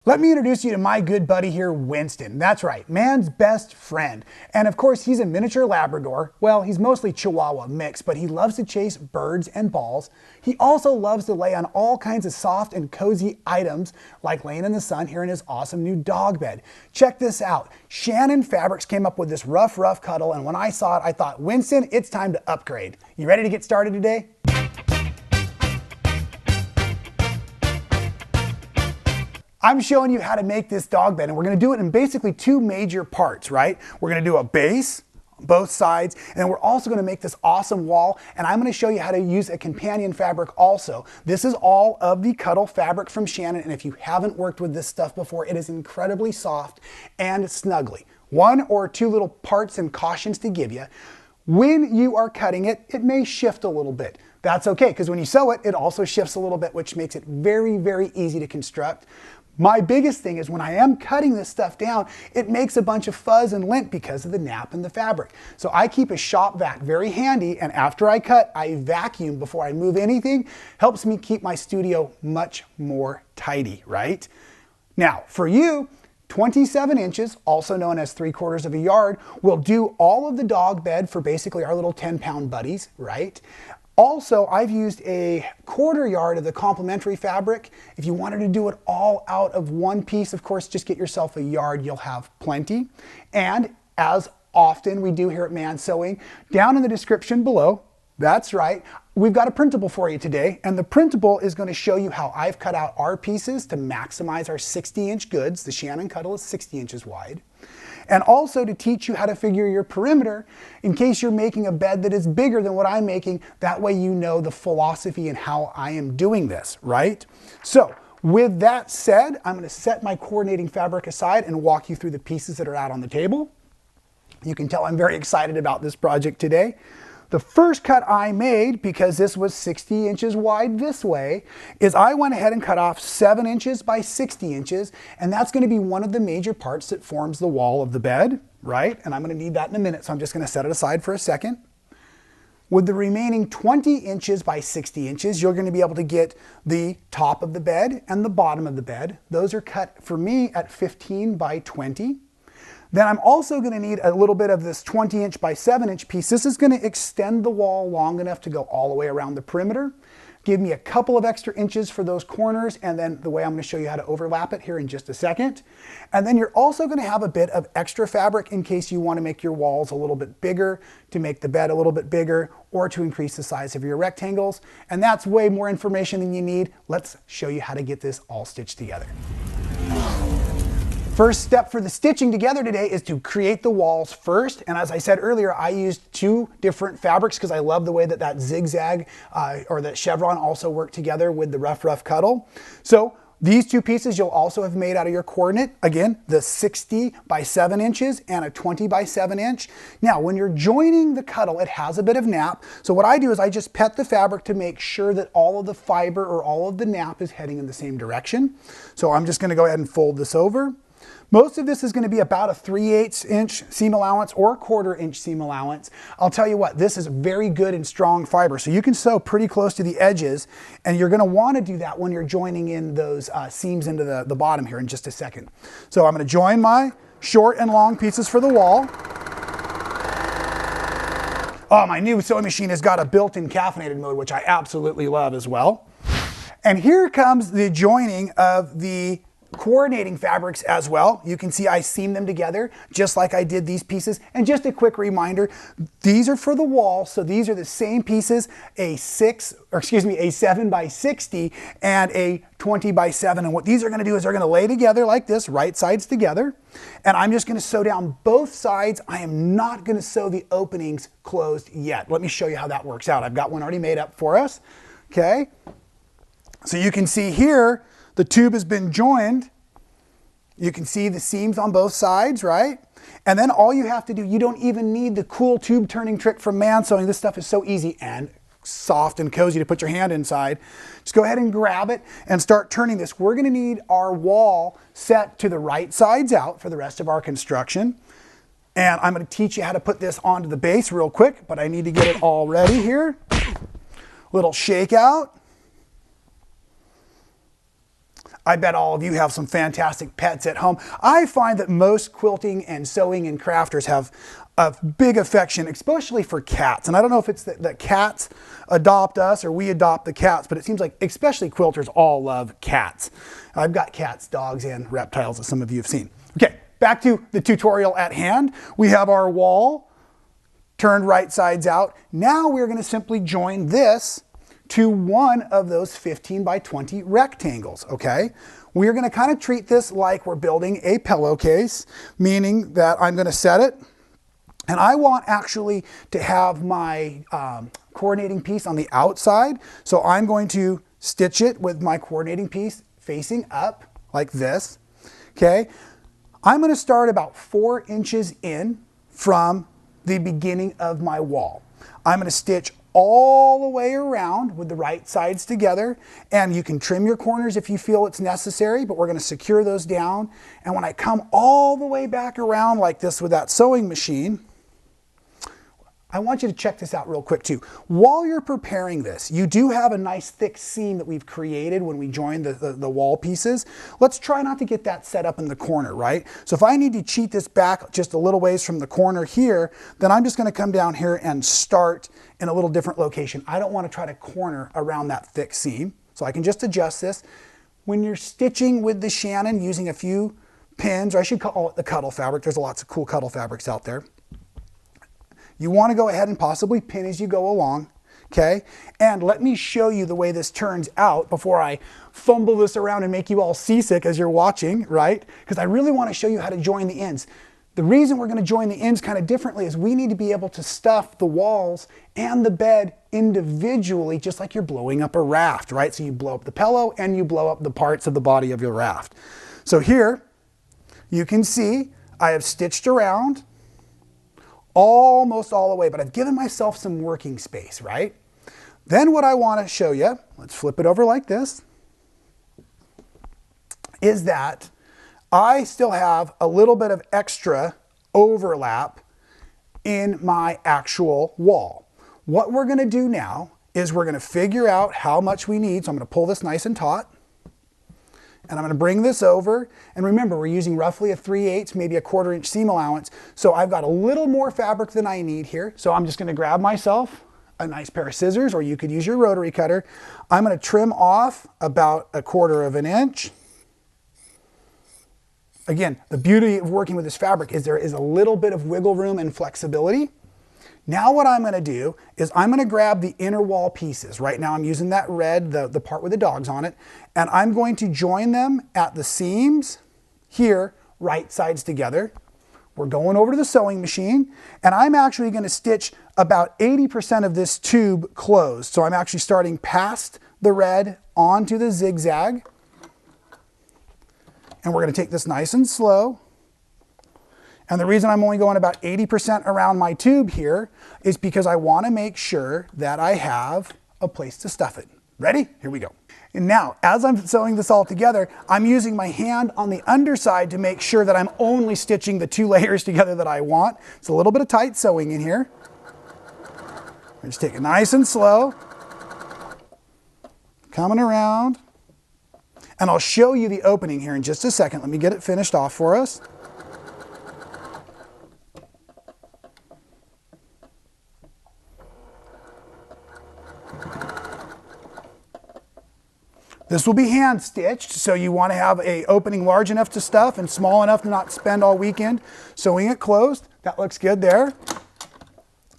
Let me introduce you to my good buddy here, Winston. That's right, man's best friend. And of course, he's a miniature Labrador. Well, he's mostly Chihuahua mix, but he loves to chase birds and balls. He also loves to lay on all kinds of soft and cozy items, like laying in the sun here in his awesome new dog bed. Check this out. Shannon Fabrics came up with this rough cuddle, and when I saw it, I thought, Winston, it's time to upgrade. You ready to get started today? I'm showing you how to make this dog bed, and we're going to do it in basically two major parts, right? We're going to do a base, both sides, and then we're also going to make this awesome wall, and I'm going to show you how to use a companion fabric also. This is all of the Cuddle fabric from Shannon, and if you haven't worked with this stuff before, it is incredibly soft and snuggly. One or two little parts and cautions to give you. When you are cutting it, it may shift a little bit. That's okay, because when you sew it, it also shifts a little bit, which makes it very easy to construct. My biggest thing is when I am cutting this stuff down, it makes a bunch of fuzz and lint because of the nap in the fabric. So I keep a shop vac very handy, and after I cut, I vacuum before I move anything. Helps me keep my studio much more tidy, right? Now, for you, 27 inches, also known as 3/4 of a yard, will do all of the dog bed for basically our little 10-pound buddies, right? Also, I've used a 1/4 yard of the complementary fabric. If you wanted to do it all out of one piece, of course, just get yourself a yard, you'll have plenty. And as often we do here at Man Sewing, down in the description below, that's right, we've got a printable for you today, and the printable is going to show you how I've cut out our pieces to maximize our 60-inch goods. The Shannon Cuddle is 60 inches wide. And also to teach you how to figure your perimeter in case you're making a bed that is bigger than what I'm making. That way you know the philosophy and how I am doing this, right? So with that said, I'm going to set my coordinating fabric aside and walk you through the pieces that are out on the table. You can tell I'm very excited about this project today. The first cut I made, because this was 60 inches wide this way, is I went ahead and cut off 7 inches by 60 inches, and that's going to be one of the major parts that forms the wall of the bed, right? And I'm going to need that in a minute, so I'm just going to set it aside for a second. With the remaining 20 inches by 60 inches, you're going to be able to get the top of the bed and the bottom of the bed. Those are cut for me at 15 by 20. Then I'm also going to need a little bit of this 20-inch by 7-inch piece. This is going to extend the wall long enough to go all the way around the perimeter. Give me a couple of extra inches for those corners, and then the way I'm going to show you how to overlap it here in just a second. And then you're also going to have a bit of extra fabric in case you want to make your walls a little bit bigger, to make the bed a little bit bigger, or to increase the size of your rectangles. And that's way more information than you need. Let's show you how to get this all stitched together. First step for the stitching together today is to create the walls first. And as I said earlier, I used two different fabrics because I love the way that that zigzag or that chevron also work together with the rough cuddle. So these two pieces you'll also have made out of your coordinate. Again, the 60 by 7 inches and a 20 by 7 inch. Now, when you're joining the cuddle, it has a bit of nap. So what I do is I just pet the fabric to make sure that all of the fiber or all of the nap is heading in the same direction. So I'm just going to go ahead and fold this over. Most of this is going to be about a 3/8 inch seam allowance or 1/4 inch seam allowance. I'll tell you what, this is very good and strong fiber, so you can sew pretty close to the edges, and you're going to want to do that when you're joining in those seams into the bottom here in just a second. So I'm going to join my short and long pieces for the wall. Oh, my new sewing machine has got a built-in caffeinated mode, which I absolutely love as well. And here comes the joining of the coordinating fabrics as well. You can see I seam them together just like I did these pieces. And just a quick reminder, these are for the wall, so these are the same pieces, a 7 by 60 and a 20 by 7. And what these are going to do is they're going to lay together like this, right sides together. And I'm just going to sew down both sides. I am not going to sew the openings closed yet. Let me show you how that works out. I've got one already made up for us. Okay. So you can see here, the tube has been joined. You can see the seams on both sides, right? And then all you have to do, you don't even need the cool tube turning trick from Man Sewing. This stuff is so easy and soft and cozy to put your hand inside. Just go ahead and grab it and start turning this. We're going to need our wall set to the right sides out for the rest of our construction. And I'm going to teach you how to put this onto the base real quick, but I need to get it all ready here. Little shake out. I bet all of you have some fantastic pets at home. I find that most quilting and sewing and crafters have a big affection, especially for cats. And I don't know if it's that cats adopt us or we adopt the cats, but it seems like especially quilters all love cats. I've got cats, dogs, and reptiles, as some of you have seen. Okay, back to the tutorial at hand. We have our wall turned right sides out. Now we're going to simply join this to one of those 15 by 20 rectangles, okay? We're going to kind of treat this like we're building a pillowcase, meaning that I'm going to set it, and I want actually to have my coordinating piece on the outside, so I'm going to stitch it with my coordinating piece facing up like this, okay? I'm going to start about 4 inches in from the beginning of my wall. I'm going to stitch all the way around with the right sides together, and you can trim your corners if you feel it's necessary, but we're going to secure those down. And when I come all the way back around like this with that sewing machine, I want you to check this out real quick too. While you're preparing this, you do have a nice thick seam that we've created when we joined the wall pieces. Let's try not to get that set up in the corner, right? So if I need to cheat this back just a little ways from the corner here, then I'm just going to come down here and start in a little different location. I don't want to try to corner around that thick seam, so I can just adjust this. When you're stitching with the Shannon using a few pins, or I should call it the Cuddle fabric, there's lots of cool Cuddle fabrics out there. You want to go ahead and possibly pin as you go along, okay? And let me show you the way this turns out before I fumble this around and make you all seasick as you're watching, right? Because I really want to show you how to join the ends. The reason we're going to join the ends kind of differently is we need to be able to stuff the walls and the bed individually, just like you're blowing up a raft, right? So you blow up the pillow and you blow up the parts of the body of your raft. So here, you can see I have stitched around almost all the way, but I've given myself some working space, right? Then what I want to show you, let's flip it over like this, is that I still have a little bit of extra overlap in my actual wall. What we're going to do now is we're going to figure out how much we need. So I'm going to pull this nice and taut, and I'm going to bring this over. And remember, we're using roughly a 3/8, maybe a 1/4 inch seam allowance. So I've got a little more fabric than I need here. So I'm just going to grab myself a nice pair of scissors, or you could use your rotary cutter. I'm going to trim off about a 1/4 inch. Again, the beauty of working with this fabric is there is a little bit of wiggle room and flexibility. Now what I'm going to do is I'm going to grab the inner wall pieces. Right now I'm using that red, the part with the dogs on it, and I'm going to join them at the seams here, right sides together. We're going over to the sewing machine, and I'm actually going to stitch about 80% of this tube closed. So I'm actually starting past the red onto the zigzag, and we're going to take this nice and slow. And the reason I'm only going about 80% around my tube here is because I want to make sure that I have a place to stuff it. Ready? Here we go. And now, as I'm sewing this all together, I'm using my hand on the underside to make sure that I'm only stitching the 2 layers together that I want. It's a little bit of tight sewing in here. Just take it nice and slow. Coming around. And I'll show you the opening here in just a second. Let me get it finished off for us. This will be hand stitched, so you want to have an opening large enough to stuff and small enough to not spend all weekend sewing it closed. That looks good there.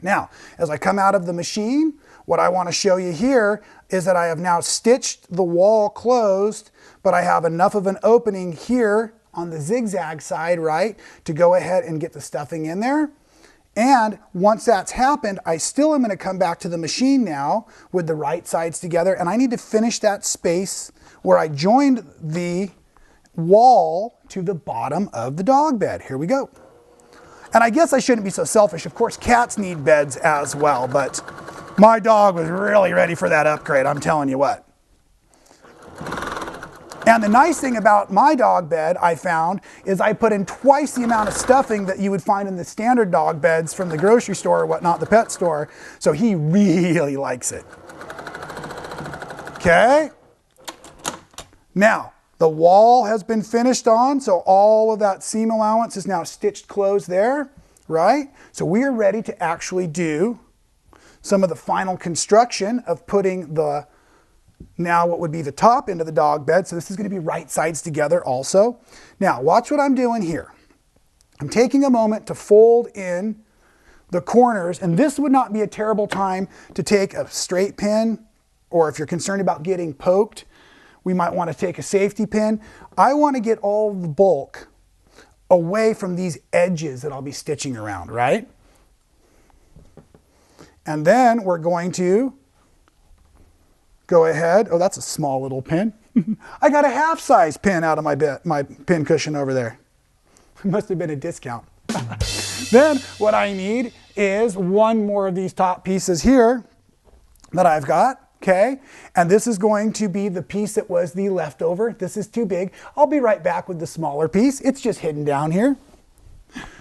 Now, as I come out of the machine, what I want to show you here is that I have now stitched the wall closed, but I have enough of an opening here on the zigzag side, right, to go ahead and get the stuffing in there. And once that's happened, I still am going to come back to the machine now with the right sides together, and I need to finish that space where I joined the wall to the bottom of the dog bed. Here we go. And I guess I shouldn't be so selfish. Of course, cats need beds as well, but my dog was really ready for that upgrade, I'm telling you what. And the nice thing about my dog bed, I found, is I put in twice the amount of stuffing that you would find in the standard dog beds from the grocery store or whatnot, the pet store. So he really likes it. Okay? Now, The wall has been finished on, so all of that seam allowance is now stitched closed there, right? So we are ready to actually do some of the final construction of putting the, now what would be the top into the dog bed. So this is going to be right sides together also. Now watch what I'm doing here. I'm taking a moment to fold in the corners, and this would not be a terrible time to take a straight pin, or if you're concerned about getting poked, we might want to take a safety pin. I want to get all the bulk away from these edges that I'll be stitching around, right? And then we're going to go ahead. Oh, that's a small little pin. I got a half-size pin out of my pin cushion over there. It must have been a discount. Then what I need is one more of these top pieces here that I've got. Okay, and this is going to be the piece that was the leftover. This is too big. I'll be right back with the smaller piece. It's just hidden down here.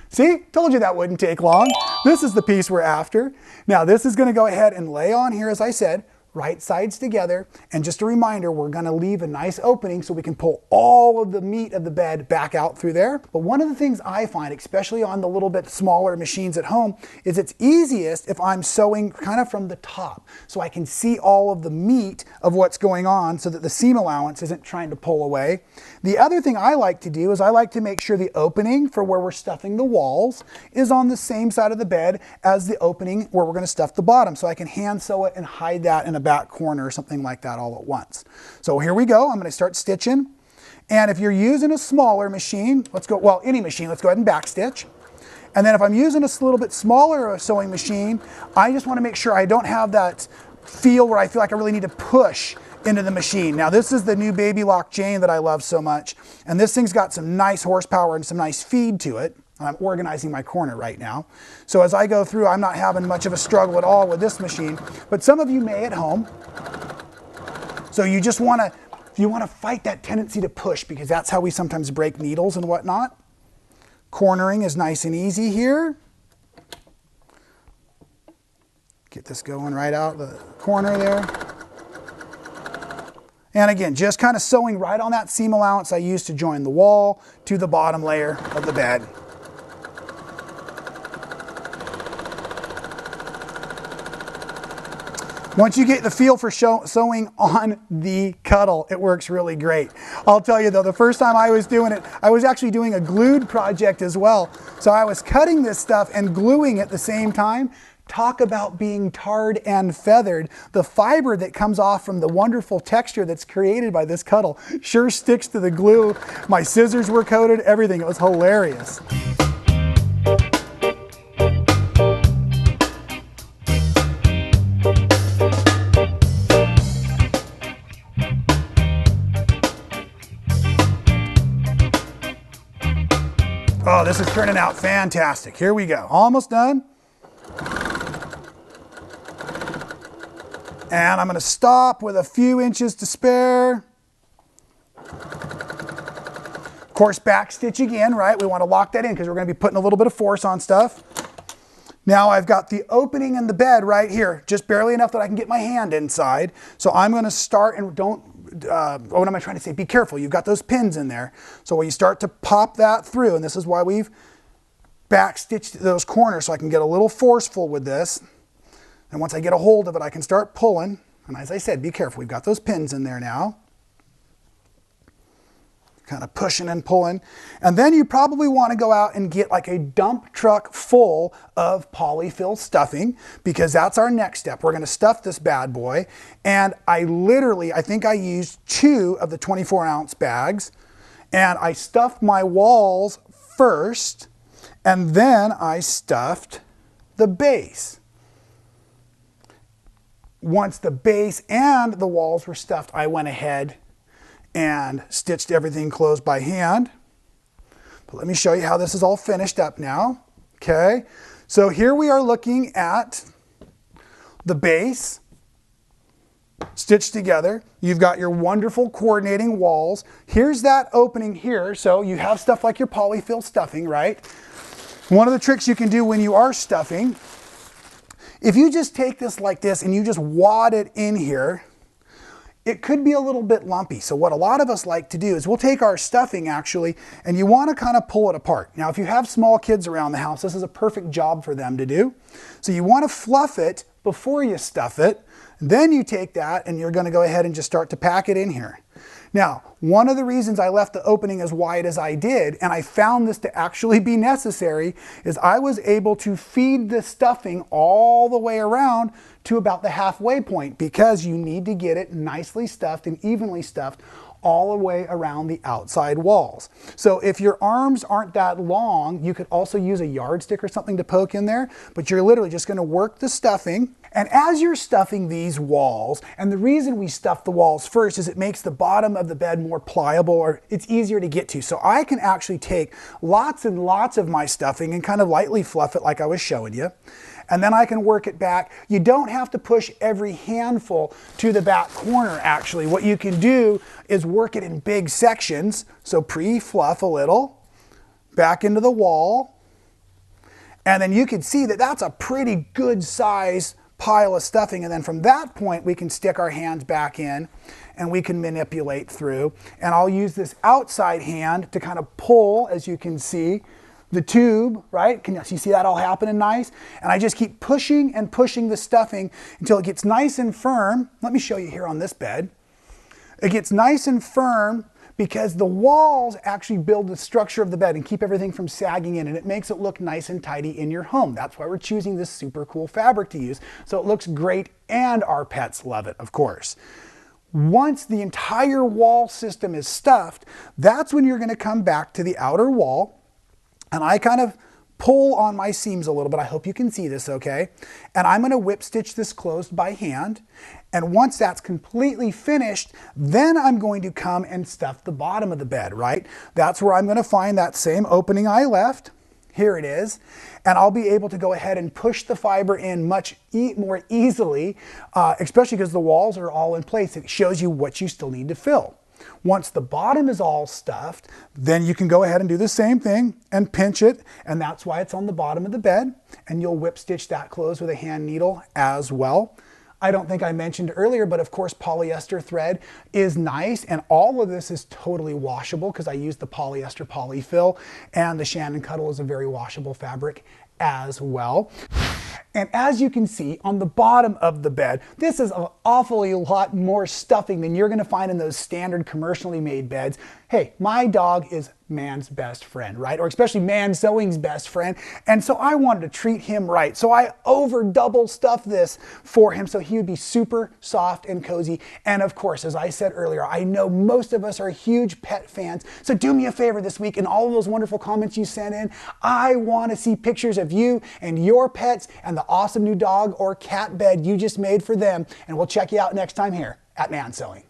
See, told you that wouldn't take long. This is the piece we're after. Now this is going to go ahead and lay on here, as I said, right sides together. And just a reminder, we're going to leave a nice opening so we can pull all of the meat of the bed back out through there. But one of the things I find, especially on the little bit smaller machines at home, is it's easiest if I'm sewing kind of from the top, so I can see all of the meat of what's going on so that the seam allowance isn't trying to pull away. The other thing I like to do is I like to make sure the opening for where we're stuffing the walls is on the same side of the bed as the opening where we're going to stuff the bottom, so I can hand sew it and hide that in a back corner or something like that all at once. So here we go. I'm going to start stitching. And if you're using a smaller machine, any machine, let's go ahead and backstitch. And then if I'm using a little bit smaller sewing machine, I just want to make sure I don't have that feel where I feel like I really need to push into the machine. Now this is the new Baby Lock Jane that I love so much. And this thing's got some nice horsepower and some nice feed to it. I'm organizing my corner right now. So as I go through, I'm not having much of a struggle at all with this machine, but some of you may at home. So you just want to fight that tendency to push, because that's how we sometimes break needles and whatnot. Cornering is nice and easy here. Get this going right out the corner there. And again, just kind of sewing right on that seam allowance I used to join the wall to the bottom layer of the bed. Once you get the feel for sewing on the Cuddle, it works really great. I'll tell you though, the first time I was doing it, I was actually doing a glued project as well. So I was cutting this stuff and gluing at the same time. Talk about being tarred and feathered. The fiber that comes off from the wonderful texture that's created by this Cuddle sure sticks to the glue. My scissors were coated, everything. It was hilarious. Oh, this is turning out fantastic. Here we go. Almost done. And I'm going to stop with a few inches to spare. Of course, backstitch again, right? We want to lock that in because we're going to be putting a little bit of force on stuff. Now I've got the opening in the bed right here, just barely enough that I can get my hand inside. So I'm going to start, and what am I trying to say? Be careful, you've got those pins in there. So when you start to pop that through, and this is why we've backstitched those corners, so I can get a little forceful with this. And once I get a hold of it, I can start pulling. And as I said, be careful, we've got those pins in there now. Kind of pushing and pulling. And then you probably want to go out and get like a dump truck full of polyfill stuffing, because that's our next step. We're going to stuff this bad boy. And I think I used 2 of the 24-ounce bags. And I stuffed my walls first, and then I stuffed the base. Once the base and the walls were stuffed, I went ahead and stitched everything closed by hand. But let me show you how this is all finished up now. Okay, so here we are looking at the base stitched together. You've got your wonderful coordinating walls. Here's that opening here. So you have stuff like your polyfill stuffing, right? One of the tricks you can do when you are stuffing, if you just take this like this and you just wad it in here, it could be a little bit lumpy. So what a lot of us like to do is we'll take our stuffing actually, and you want to kind of pull it apart. Now, if you have small kids around the house, this is a perfect job for them to do. So you want to fluff it before you stuff it. Then you take that and you're going to go ahead and just start to pack it in here. Now, one of the reasons I left the opening as wide as I did, and I found this to actually be necessary, is I was able to feed the stuffing all the way around to about the halfway point, because you need to get it nicely stuffed and evenly stuffed all the way around the outside walls. So if your arms aren't that long, you could also use a yardstick or something to poke in there, but you're literally just going to work the stuffing. And as you're stuffing these walls, and the reason we stuff the walls first is it makes the bottom of the bed more pliable, or it's easier to get to. So I can actually take lots and lots of my stuffing and kind of lightly fluff it like I was showing you. And then I can work it back. You don't have to push every handful to the back corner, actually. What you can do is work it in big sections. So pre-fluff a little, back into the wall. And then you can see that that's a pretty good size pile of stuffing. And then from that point, we can stick our hands back in and we can manipulate through. And I'll use this outside hand to kind of pull, as you can see, the tube, right? Can you see that all happening nice? And I just keep pushing and pushing the stuffing until it gets nice and firm. Let me show you here on this bed. It gets nice and firm because the walls actually build the structure of the bed and keep everything from sagging in, and it makes it look nice and tidy in your home. That's why we're choosing this super cool fabric to use. So it looks great and our pets love it, of course. Once the entire wall system is stuffed, that's when you're going to come back to the outer wall. And I kind of pull on my seams a little bit. I hope you can see this okay. And I'm going to whip stitch this closed by hand. And once that's completely finished, then I'm going to come and stuff the bottom of the bed, right? That's where I'm going to find that same opening I left. Here it is. And I'll be able to go ahead and push the fiber in much more easily, especially because the walls are all in place. It shows you what you still need to fill. Once the bottom is all stuffed, then you can go ahead and do the same thing and pinch it, and that's why it's on the bottom of the bed, and you'll whip stitch that closed with a hand needle as well. I don't think I mentioned earlier, but of course polyester thread is nice, and all of this is totally washable because I use the polyester polyfill, and the Shannon Cuddle is a very washable fabric as well. And as you can see on the bottom of the bed, this is an awfully lot more stuffing than you're going to find in those standard commercially made beds. Hey, my dog is man's best friend, right? Or especially man sewing's best friend. And so I wanted to treat him right. So I over double stuffed this for him so he would be super soft and cozy. And of course, as I said earlier, I know most of us are huge pet fans. So do me a favor this week, and all of those wonderful comments you sent in, I want to see pictures of you and your pets and the awesome new dog or cat bed you just made for them. And we'll check you out next time here at Man Sewing.